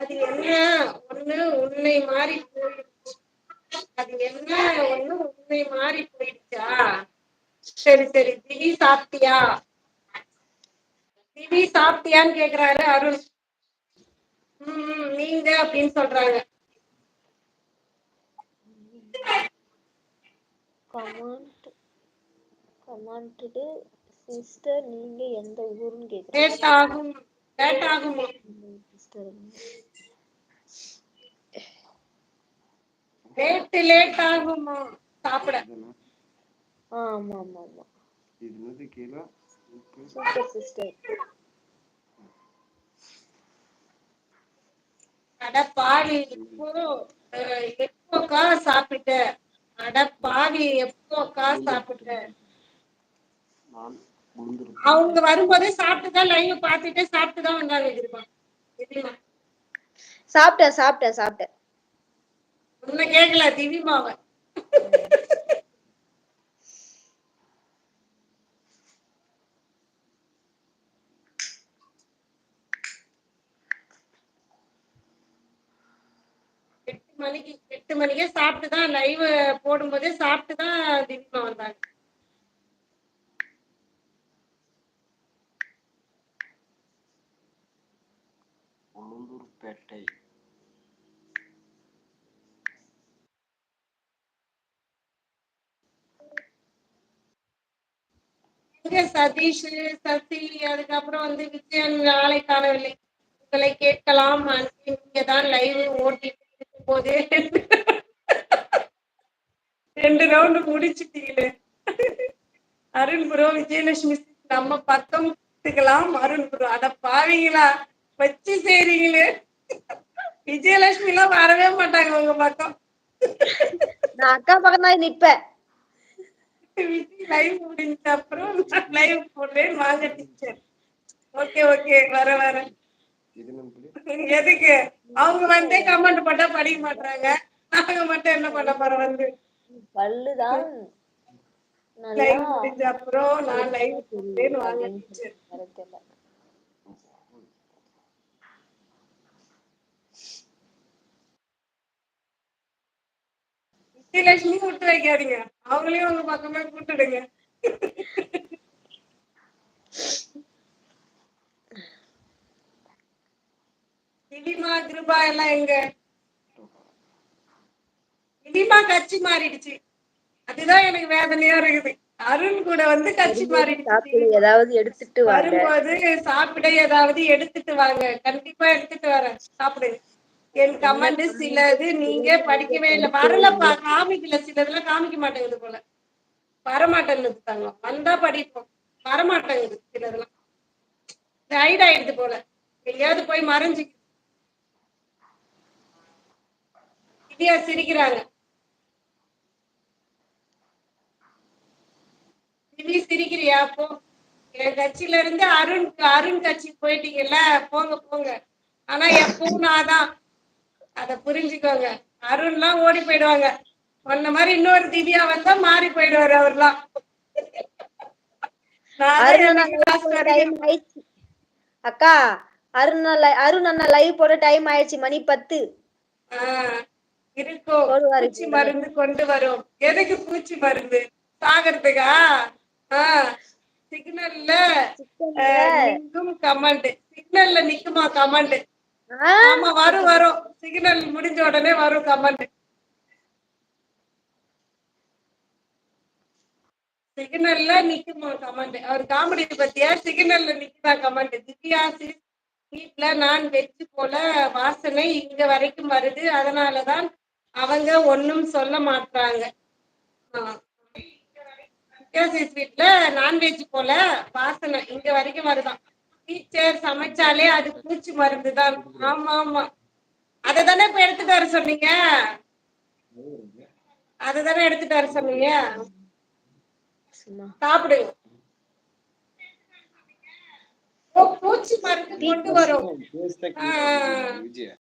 அது என்ன ஒண்ணு உன்னை மாறி போயிடுச்சு. அது என்ன ஒண்ணு உன்னை மாறி போயிடுச்சா? சரி சரி, திவி சாப்பிட்டியா? திவி சாப்பிட்டியான்னு கேக்குறாரு அருண். நீங்க அப்படின்னு சொல்றாங்க. கமெண்ட் சிஸ்டர் நீங்க எந்த ஊருன்னு கேக்குறாங்க. லேட் ஆகும், லேட் ஆகுமா சிஸ்டர்? லேட் ஆகுமா சாப்பிட? ஆமா ஆமா ஆமா. Super sister. அட பாவி, எப்போக்கா சாப்பிட்ட? அட பாவி, எப்போக்கா சாப்பிட்ட? அவங்க வரும்போதே சாப்பிட்டுதான் லைவ் பார்த்துட்டு சாப்பிட்டுதான் வந்தாங்க. சாப்பிட்டேன். உன்னை கேட்கல, திவிமாவ. எட்டு மணிக்கே சாப்பிட்டுதான் லைவ் போடும்போதே சாப்பிட்டுதான் திவிமா வந்தாங்க. உளுந்தூர்பேட்டை. சதீஷ், சசி, அதுக்கப்புறம் விஜயன் நாளை காணவில்லை. உங்களை கேட்கலாம். நீங்கதான் லைவ் ஓட்டிட்டு இருக்கும் போதே 2 ரவுண்டு முடிச்சுட்டீங்களே. அருண் ப்ரோ, விஜயலட்சுமி நம்ம பக்கம் கத்துக்கலாம். அருண் ப்ரோ, அட பாவீங்களா, வச்சு செய்றீங்களே. விஜயலட்சுமி எல்லாம் வரவே மாட்டாங்க உங்க பக்கம். நான் அக்கா பக்கம் தான் நிப்பேன். லைவ் முடிஞ்ச அப்புறம் நான் லைவ் போடுறேன், வாங்க டீச்சர். ஓகே ஓகே, வர எதுக்கு? அவங்க கமெண்ட் போட்டா படிக்க மாட்டாங்க. நாங்க மட்டும் என்ன பண்ண போறோம்? பல்லுதான் லைவ் முடிஞ்ச அப்புறம் நான் லைவ் போடுறேன், வாங்க டீச்சர். விஜயலட்சுமி கூட்டு வைக்காதீங்க, அவங்களையும் உங்க பக்கமே கூட்டுடுங்க. திவிமா கிருபா எல்லாம் எங்க? திவிமா கட்சி மாறிடுச்சு, அதுதான் எனக்கு வேதனையா இருக்குது. அருண் கூட கட்சி மாறிடுச்சு. ஏதாவது எடுத்துட்டு வரும்போது சாப்பிட ஏதாவது எடுத்துட்டு வாங்க. கண்டிப்பா எடுத்துட்டு வரேன், சாப்பிடுங்க. என் கமெண்ட் சிலது நீங்க படிக்கவே இல்லை. வரலப்பா, காமிக்கல. சிலதெல்லாம் காமிக்க மாட்டேங்குது போல, வரமாட்டேங்குது. தாங்க வந்தா படிப்போம், வரமாட்டேங்குது. சிலதெல்லாம் ஹைட் ஆயிடுது போல, எங்கேயாவது போய் மறைஞ்சு. திவ்யா சிரிக்கிறாங்க. திவ்யா சிரிக்கிறியா? போ, என் கட்சியில இருந்து அருண் கட்சி போயிட்டீங்கல்ல, போங்க போங்க. ஆனா எப்பவும் நான் தான், அத புரிஞ்சுக்கோங்க. அருண்லாம் ஓடி போயிடுவாங்க. உன்ன மாதிரி இன்னொரு திவ்யா வந்தா மாறி போயிடுவாரு அவர்லாம். அக்கா, அருண் அண்ணா லைவ் போட டைம் ஆயிடுச்சு, மணி 10. இருக்கோ, பூச்சி மருந்து கொண்டு வரும். எதுக்கு பூச்சி மருந்து? சாகிறதுக்கா? சிக்னல்ல நிக்கும் கமெண்ட். சிக்னல்ல நிக்குமா கமெண்ட்? ஆமா, வரும். சிக்னல் முடிஞ்ச உடனே வரும் கமெண்ட். சிக்னல்ல நிக்குமா கமெண்ட்? அவர் காமெடி பத்தியா? சிக்னல்ல நிக்குதா கமெண்ட்? திவ்யா வீட்டுல நான் வெச்சு போல வாசனை இங்க வரைக்கும் வருது, அதனாலதான் அவங்க ஒன்னும் சொல்ல மாட்டாங்க. வீட்டுல நான்வெஜ் போல வாசனை இங்க வரைக்கும் வருதான். டீச்சர் சமைச்சாலே அது பூச்சி மருந்துதான். ஆமா ஆமா, அததானே இப்ப எடுத்துட்டு வர சொன்னீங்க. அததானே எடுத்துட்டு வர சொன்னீங்க. சாப்பிடுங்க. பூச்சி மருந்து கொண்டு வரும்.